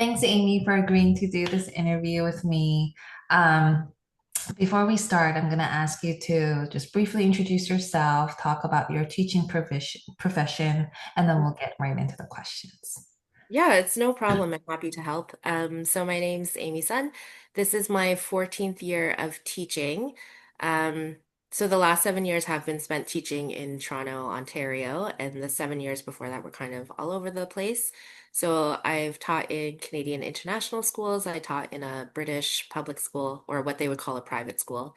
Thanks, Amy, for agreeing to do this interview with me. Um, Before we start, I'm going to ask you to just briefly introduce yourself, talk about your teaching profession, and then we'll get right into the questions. Yeah, it's no problem. I'm happy to help. So my name's Amy Sun. This is my 14th year of teaching. Um, so the last 7 years have been spent teaching in Toronto, Ontario, and the 7 years before that were kind of all over the place. So I've taught in Canadian international schools. I taught in a British public school, or what they would call a private school,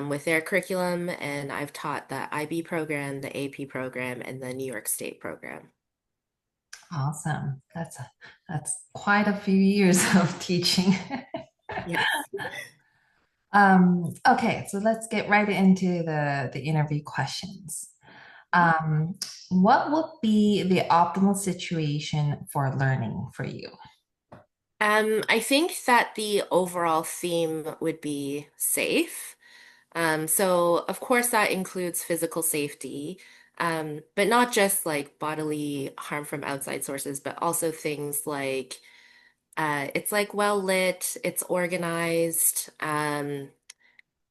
with their curriculum, and I've taught the IB program, the AP program, and the New York State program. Awesome. That's quite a few years of teaching. Yes. Okay, so let's get right into the interview questions. Um, what would be the optimal situation for learning for you? I think that the overall theme would be safe. So of course that includes physical safety, but not just like bodily harm from outside sources, but also things like it's like well lit, it's organized,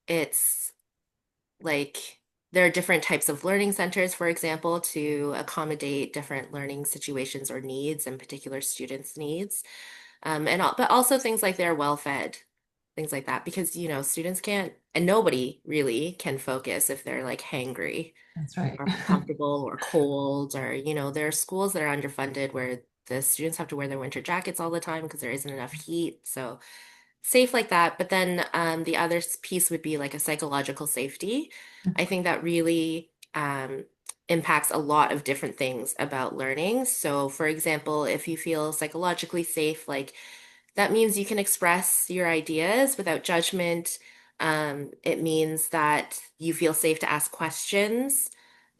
it's like there are different types of learning centers, for example, to accommodate different learning situations or needs and particular students' needs. But also things like they're well fed, things like that, because students can't, and nobody really can focus if they're like hangry That's right. or uncomfortable or cold, or there are schools that are underfunded where the students have to wear their winter jackets all the time because there isn't enough heat. So safe like that. But then the other piece would be like a psychological safety. I think that really impacts a lot of different things about learning. So, for example, if you feel psychologically safe, like that means you can express your ideas without judgment. It means that you feel safe to ask questions,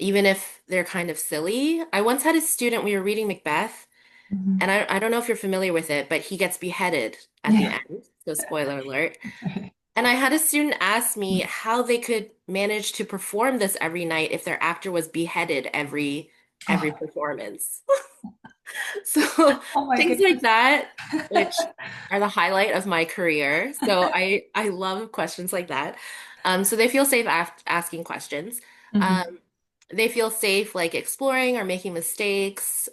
even if they're kind of silly. I once had a student, we were reading Macbeth, Mhm. and I don't know if you're familiar with it, but he gets beheaded at the Yeah. end. So spoiler alert. And I had a student ask me how they could manage to perform this every night if their actor was beheaded every Oh, performance. So oh my things like goodness. that, which are the highlight of my career. So I love questions like that. So they feel safe asking questions. Mhm. Um, they feel safe like exploring or making mistakes,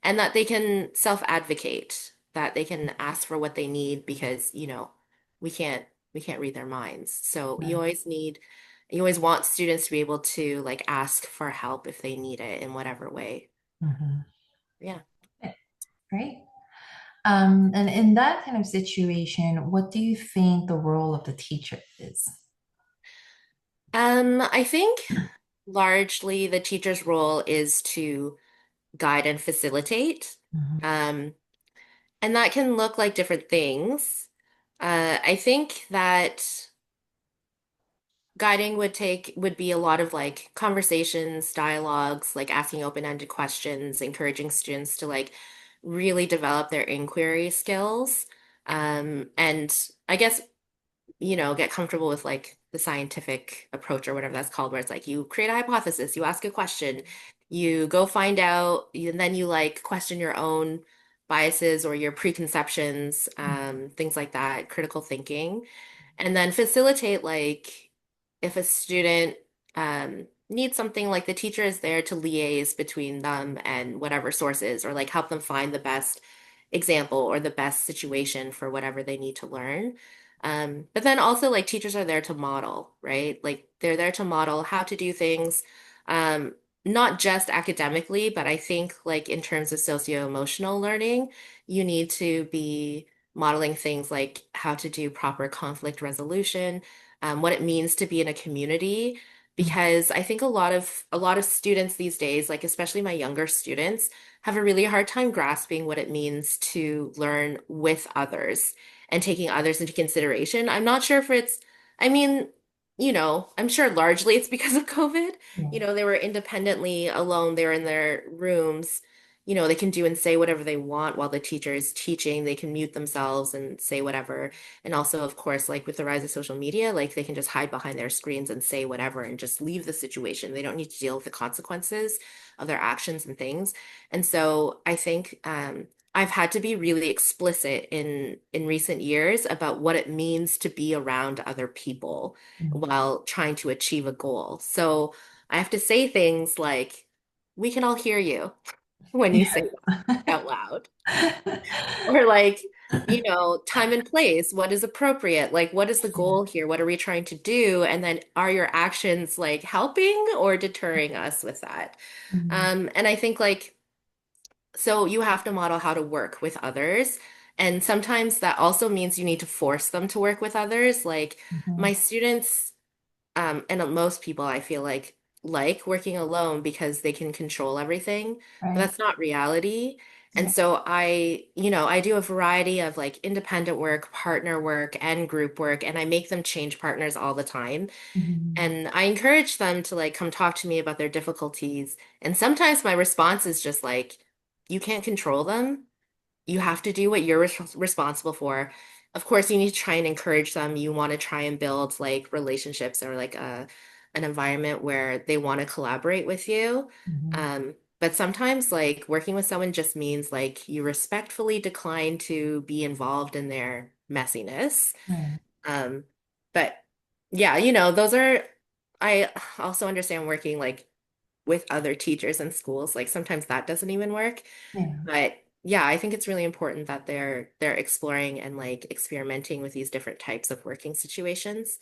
and that they can self-advocate, that they can ask for what they need because, we can't we can't read their minds. So Right. you always want students to be able to like ask for help if they need it in whatever way. Mhm. Yeah. Yeah, great. And in that kind of situation, what do you think the role of the teacher is? I think largely the teacher's role is to guide and facilitate. Mhm. Um, and that can look like different things. I think that guiding would be a lot of like conversations, dialogues, like asking open-ended questions, encouraging students to like really develop their inquiry skills. And I guess get comfortable with like the scientific approach or whatever that's called, where it's like you create a hypothesis, you ask a question, you go find out, and then you like question your own biases or your preconceptions, things like that, critical thinking, and then facilitate like if a student needs something, like the teacher is there to liaise between them and whatever sources, or like help them find the best example or the best situation for whatever they need to learn. But then also like teachers are there to model, right? Like they're there to model how to do things, um, not just academically, but I think like in terms of socio-emotional learning, you need to be modeling things like how to do proper conflict resolution, what it means to be in a community. Because I think a lot of students these days, like especially my younger students, have a really hard time grasping what it means to learn with others and taking others into consideration. I'm not sure if it's, I mean, I'm sure largely it's because of COVID. Yeah. They were independently alone, they were in their rooms. They can do and say whatever they want while the teacher is teaching. They can mute themselves and say whatever. And also, of course, like with the rise of social media, like they can just hide behind their screens and say whatever and just leave the situation. They don't need to deal with the consequences of their actions and things. And so I think I've had to be really explicit in recent years about what it means to be around other people Mm. while trying to achieve a goal. So I have to say things like, "We can all hear you" when you say that out loud. Or like, time and place, what is appropriate? Like, what is the Yeah. goal here? What are we trying to do? And then are your actions like helping or deterring us with that? Mm. And I think like, so you have to model how to work with others. And sometimes that also means you need to force them to work with others. Like Mhm. my students and most people I feel like working alone because they can control everything, but Right. that's not reality. And Yeah. so I do a variety of like independent work, partner work, and group work, and I make them change partners all the time. Mhm. And I encourage them to like come talk to me about their difficulties. And sometimes my response is just like, you can't control them. You have to do what you're responsible for. Of course, you need to try and encourage them. You want to try and build like relationships or like an environment where they want to collaborate with you. Mhm. But sometimes like working with someone just means like you respectfully decline to be involved in their messiness. Right. Um, but yeah, those are, I also understand working like with other teachers in schools. Like sometimes that doesn't even work. Yeah. But yeah, I think it's really important that they're exploring and like experimenting with these different types of working situations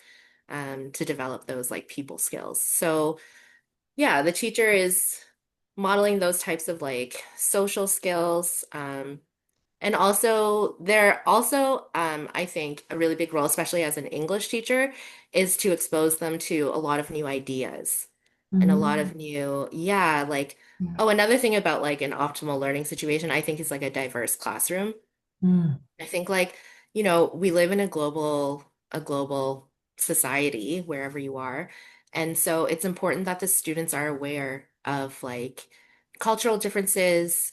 to develop those like people skills. So yeah, the teacher is modeling those types of like social skills. And also, I think, a really big role, especially as an English teacher, is to expose them to a lot of new ideas and a lot Mm. of new, yeah, like, Yeah. oh, another thing about like an optimal learning situation, I think is like a diverse classroom. Mm. I think like, we live in a global society wherever you are. And so it's important that the students are aware of like cultural differences,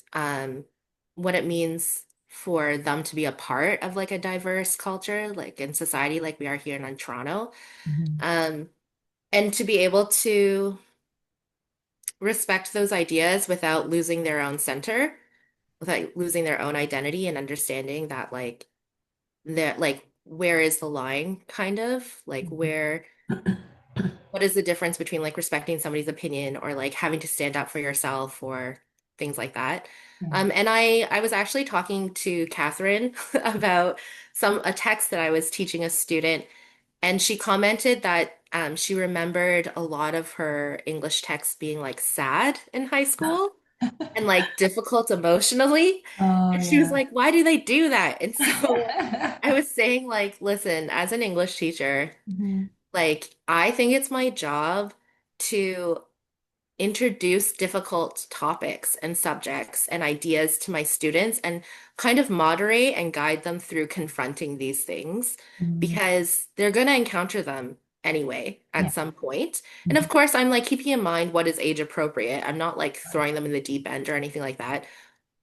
what it means for them to be a part of like a diverse culture, like in society, like we are here in Toronto. Mhm. Um, and to be able to respect those ideas without losing their own center, without losing their own identity and understanding that like where is the line kind of like Mhm. what is the difference between like respecting somebody's opinion or like having to stand up for yourself or things like that. Yeah. And I was actually talking to Catherine about a text that I was teaching a student, and she commented that she remembered a lot of her English texts being like sad in high school and like difficult emotionally. Oh, And she was yeah. like, why do they do that? And so I was saying, like, listen, as an English teacher, Mhm. like, I think it's my job to introduce difficult topics and subjects and ideas to my students and kind of moderate and guide them through confronting these things Mm. because they're going to encounter them anyway at Yeah. some point. And of Mhm. course, I'm like keeping in mind what is age appropriate. I'm not like throwing them in the deep end or anything like that.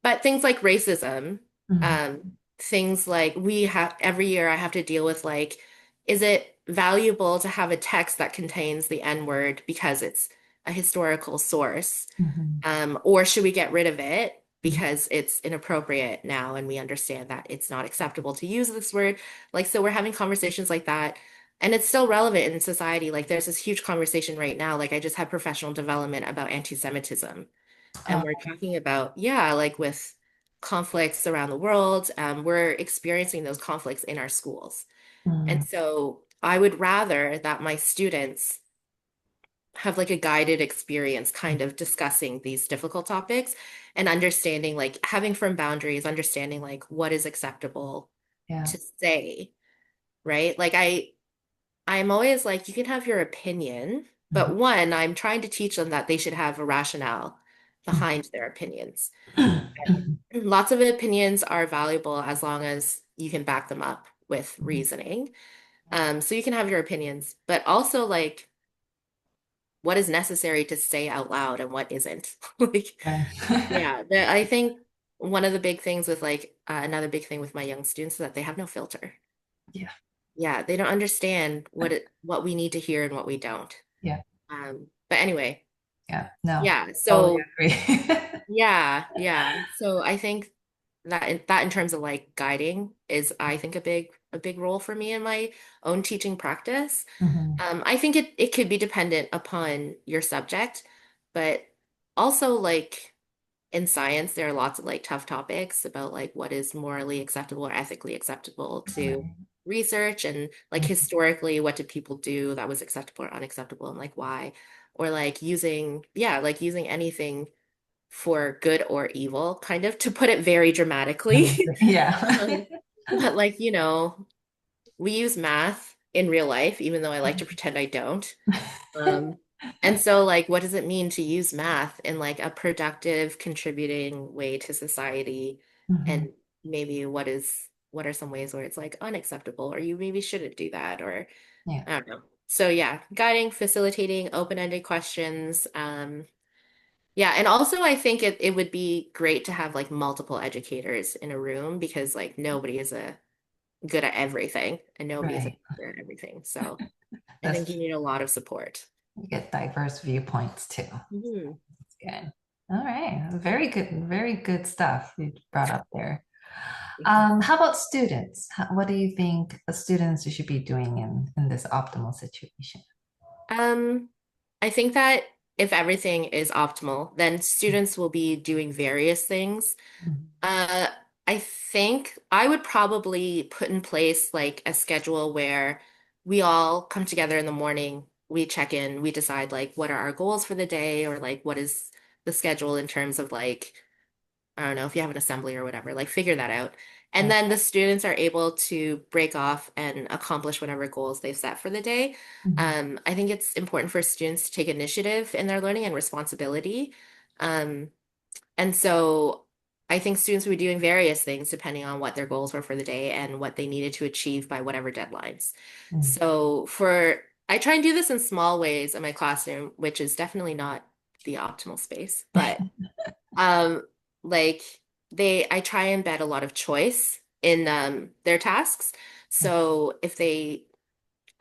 But things like racism, Mhm. um, things like we have every year I have to deal with like, is it valuable to have a text that contains the N-word because it's a historical source? Mhm. Or should we get rid of it Mhm. because it's inappropriate now and we understand that it's not acceptable to use this word? Like, so we're having conversations like that. And it's still relevant in society. Like, there's this huge conversation right now. Like, I just had professional development about anti-Semitism. And Oh. we're talking about, yeah, like with conflicts around the world, we're experiencing those conflicts in our schools. And Mm. so I would rather that my students have like a guided experience kind of discussing these difficult topics and understanding, like having firm boundaries, understanding like what is acceptable Yeah. to say, right? Like I'm always like, you can have your opinion, Mhm. but one, I'm trying to teach them that they should have a rationale behind their opinions. Mhm. And lots of opinions are valuable as long as you can back them up with Mhm. reasoning. So you can have your opinions, but also like what is necessary to say out loud and what isn't. Like, Right. yeah, I think one of the big things with like another big thing with my young students is that they have no filter. Yeah. Yeah, they don't understand what we need to hear and what we don't. Yeah. But anyway, Yeah. No. yeah. Totally So agree. yeah, yeah. So I think. that in terms of like guiding is I think a big role for me in my own teaching practice. Mhm. I think it could be dependent upon your subject, but also like in science, there are lots of like tough topics about like what is morally acceptable or ethically acceptable to Right. research and like historically what did people do that was acceptable or unacceptable and like why or like using anything for good or evil kind of to put it very dramatically. Yeah. um, but like we use math in real life even though I like to pretend I don't. um, and so like what does it mean to use math in like a productive, contributing way to society? Mhm. And maybe what are some ways where it's like unacceptable or you maybe shouldn't do that or Yeah. I don't know. So yeah, guiding, facilitating open-ended questions. Yeah, and also I think it would be great to have like multiple educators in a room because like nobody is a good at everything and nobody is a Right. good at everything. So I think That's you need a lot of support. you get diverse viewpoints too. Mhm. That's good. All right. Very good stuff you brought up there. How about students? What do you think the students should be doing in this optimal situation? Um, I think that if everything is optimal, then students will be doing various things. Mhm. Uh, I think I would probably put in place like a schedule where we all come together in the morning, we check in, we decide like what are our goals for the day or like what is the schedule in terms of like I don't know if you have an assembly or whatever, like figure that out. And Right. then the students are able to break off and accomplish whatever goals they've set for the day. Mhm. I think it's important for students to take initiative in their learning and responsibility. Um, and so I think students will be doing various things depending on what their goals were for the day and what they needed to achieve by whatever deadlines. Mhm. I try and do this in small ways in my classroom, which is definitely not the optimal space, but um, like I try and embed a lot of choice in their tasks. So if they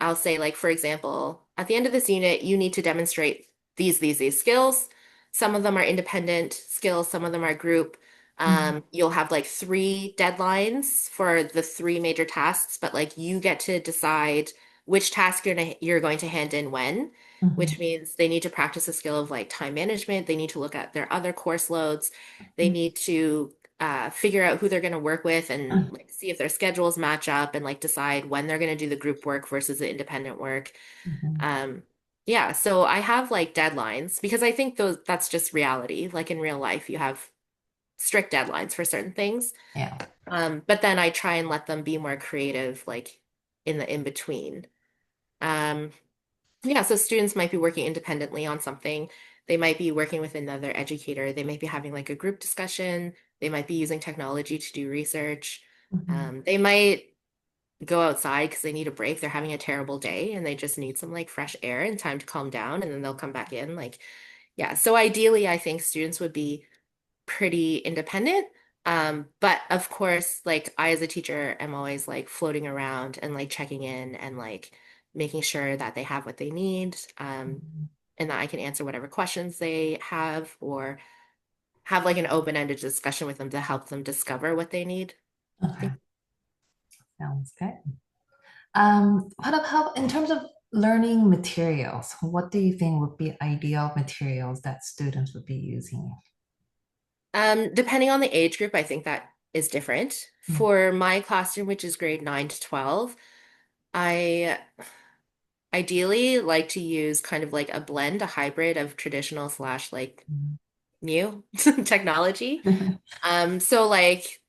I'll say, like, for example, at the end of this unit, you need to demonstrate these skills. Some of them are independent skills, some of them are group. Mhm. You'll have like three deadlines for the three major tasks, but like you get to decide which task you're going to hand in when, which Mhm. means they need to practice a skill of like time management. They need to look at their other course loads. They need to figure out who they're going to work with and Mhm. like see if their schedules match up and like decide when they're going to do the group work versus the independent work. Mhm. Um, yeah, so I have like deadlines because I think that's just reality. Like in real life, you have strict deadlines for certain things. Yeah. But then I try and let them be more creative, like in the in between. Um, yeah, so students might be working independently on something. They might be working with another educator. They might be having like a group discussion. They might be using technology to do research. Mhm. They might go outside because they need a break. They're having a terrible day and they just need some like fresh air and time to calm down and then they'll come back in. Like, yeah. So ideally, I think students would be pretty independent. But of course, like I as a teacher am always like floating around and like checking in and like making sure that they have what they need, Mhm. and that I can answer whatever questions they have or have like an open-ended discussion with them to help them discover what they need. I Okay. think Sounds good. What about in terms of learning materials? What do you think would be ideal materials that students would be using? depending on the age group, I think that is different. Mm. For my classroom, which is grade 9 to 12, I ideally like to use kind of like a blend, a hybrid of traditional slash like new technology. So like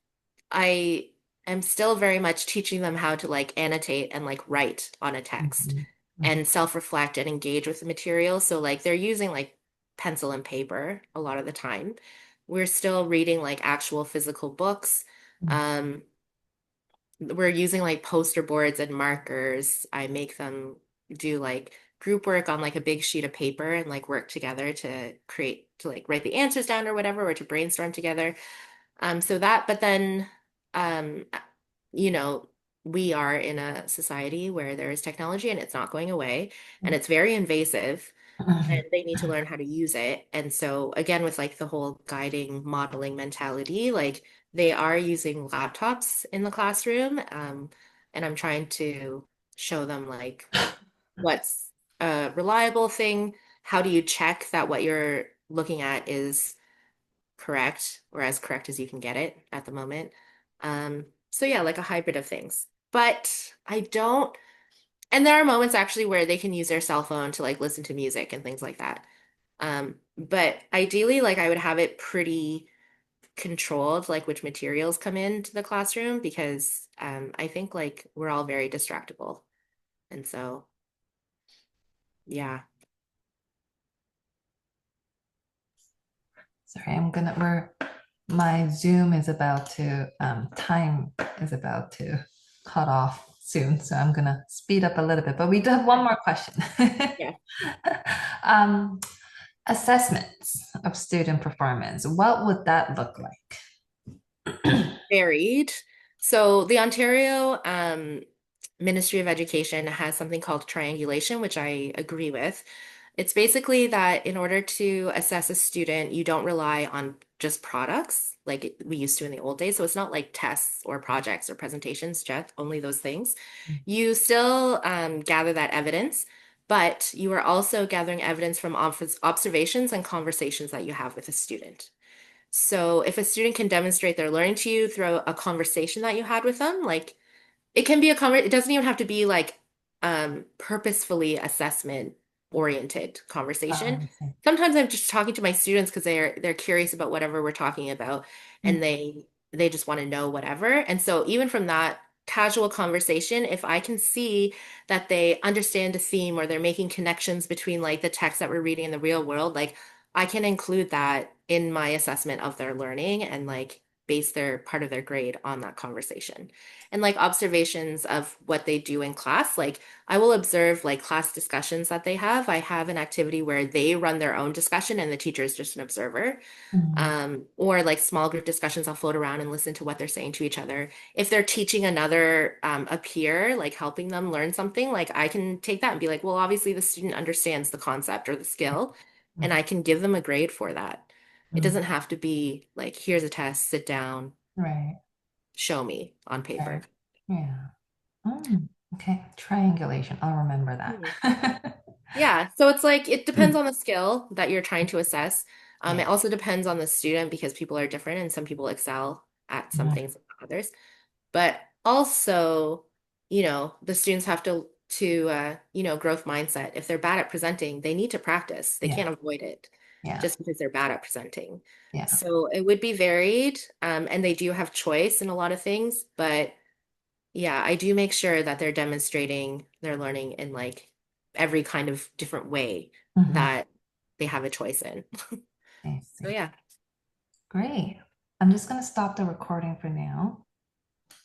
I am still very much teaching them how to like annotate and like write on a text Mhm. Mhm. and self-reflect and engage with the material. So like they're using like pencil and paper a lot of the time. We're still reading like actual physical books. Mhm. Um, we're using like poster boards and markers. I make them do like group work on like a big sheet of paper and like work together to like write the answers down or whatever, or to brainstorm together. But then, um, you know, we are in a society where there is technology and it's not going away and it's very invasive. and Mhm. they need to learn how to use it. And so again, with like the whole guiding modeling mentality, like they are using laptops in the classroom. And I'm trying to show them like what's a reliable thing. How do you check that what you're looking at is correct or as correct as you can get it at the moment? So yeah, like a hybrid of things. But I don't, and there are moments actually where they can use their cell phone to like listen to music and things like that. But ideally, like I would have it pretty controlled, like which materials come into the classroom, because I think like we're all very distractible. And so, yeah. Sorry, my Zoom is about to, time is about to cut off soon, so I'm gonna speed up a little bit, but we do have one more question. Yeah. Um, Assessments of student performance, what would that look like? Varied. So the Ontario Ministry of Education has something called triangulation, which I agree with. It's basically that in order to assess a student, you don't rely on just products like we used to in the old days. So it's not like tests or projects or presentations, just only those things. You still gather that evidence, but you are also gathering evidence from observations and conversations that you have with a student. So if a student can demonstrate their learning to you through a conversation that you had with them, like it can be a it doesn't even have to be like purposefully assessment oriented conversation. I see. Sometimes I'm just talking to my students because they're curious about whatever we're talking about and they just want to know whatever. And so even from that casual conversation, if I can see that they understand a theme or they're making connections between like the text that we're reading in the real world, like I can include that in my assessment of their learning and like base their part of their grade on that conversation and like observations of what they do in class. Like I will observe like class discussions that they have. I have an activity where they run their own discussion and the teacher is just an observer. Mhm. Or like small group discussions, I'll float around and listen to what they're saying to each other. If they're teaching another a peer, like helping them learn something, like I can take that and be like, well, obviously the student understands the concept or the skill, and I can give them a grade for that. It Mhm. doesn't have to be like, here's a test, sit down, Right, show me on right. paper. Yeah. Okay, triangulation. I'll remember Hmm. that. Yeah, so it's like it depends on the skill that you're trying to assess. Yeah. It also depends on the student because people are different and some people excel at some Mhm. things than others. But also, the students have to growth mindset. If they're bad at presenting, they need to practice. They Yeah. can't avoid it Yeah. just because they're bad at presenting. Yeah. So it would be varied, and they do have choice in a lot of things, but yeah, I do make sure that they're demonstrating their learning in like every kind of different way Hmm. that they have a choice in. I So see. yeah. Great. I'm just going to stop the recording for now.